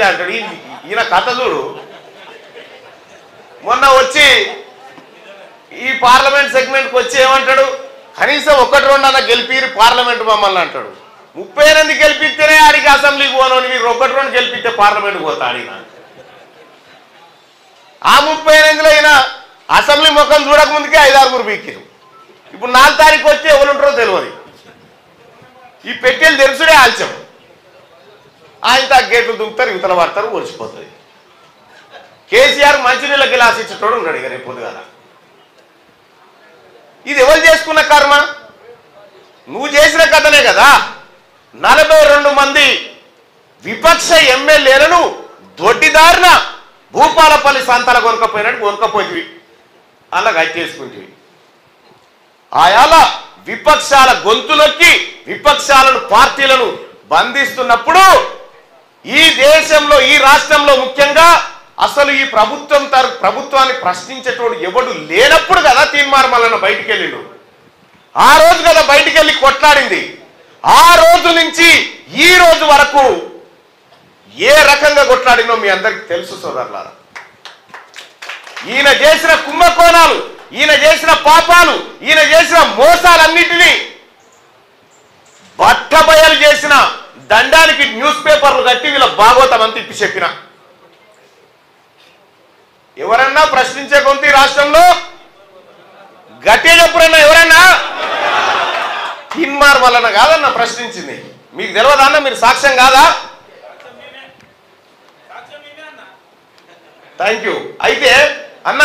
అంటాడు ఈయన కథ చూడు. మొన్న వచ్చి ఈ పార్లమెంట్ సెగ్మెంట్కి వచ్చి ఏమంటాడు, కనీసం 1-2 అన్న గెలిపిరు పార్లమెంట్ మమ్మల్ని అంటాడు. 38 గెలిపిస్తేనే ఆడికి అసెంబ్లీకి పోను, మీరు 1-2 గెలిపిస్తే పార్లమెంట్కి పోతాడు. ఈయన ఆ 38లో అయినా అసెంబ్లీ ముఖం చూడకముందుకే 5-6 బీకిరు. ఇప్పుడు 4 తారీఖు వచ్చి ఎవరు ఉంటారో తెలియదు. ఈ పెట్టెలు తెరుచుడే ఆల్చం. ఆయన గేట్లు దుంకుతారు, యువతల పడతారు, ఒలిచిపోతుంది. కేసీఆర్ మంచినీళ్ళ గిలాస్ ఇచ్చేటోడు ఉన్నాడు. ఇక రేపు పొద్దుగాల ఇది ఎవరు చేసుకున్న కర్మ? నువ్వు చేసిన కథనే కదా. 42 మంది విపక్ష ఎమ్మెల్యేలను దొడ్డిదారిన భూపాలపల్లి సంతాల కొనకపోయినట్టు కొనకపోయి అలా గట్టేసుకుంటుంది. ఆయాల విపక్షాల గొంతులొక్కి విపక్షాలను పార్టీలను బంధిస్తున్నప్పుడు ఈ దేశంలో ఈ రాష్ట్రంలో ముఖ్యంగా అసలు ఈ ప్రభుత్వాన్ని ప్రశ్నించేటోడు ఎవడు లేనప్పుడు కదా తీన్మార్ మల్లన్న బయటికి వెళ్ళిండు. ఆ రోజు కదా బయటికి వెళ్ళి కొట్లాడింది. ఆ రోజు నుంచి ఈ రోజు వరకు ఏ రకంగా కొట్లాడినో మీ అందరికి తెలుసు సోదరులారా. ఈయన చేసిన కుంభకోణాలు, ఈయన చేసిన పాపాలు, ఈయన చేసిన మోసాలన్నిటినీ బట్టబయలు చేసిన దండానికి న్యూస్ పేపర్లు కట్టి వీళ్ళ భాగవతం అని తిప్పి చెప్పిన ఎవరన్నా ప్రశ్నించే గొంతు రాష్ట్రంలో గట్టి చెప్పురన్నా ఎవరన్నా తీన్మార్ మల్లన్న కాదన్న ప్రశ్నించింది. మీకు తెలియదా అన్న? మీరు సాక్ష్యం కాదా? Thank you. అయితే అన్న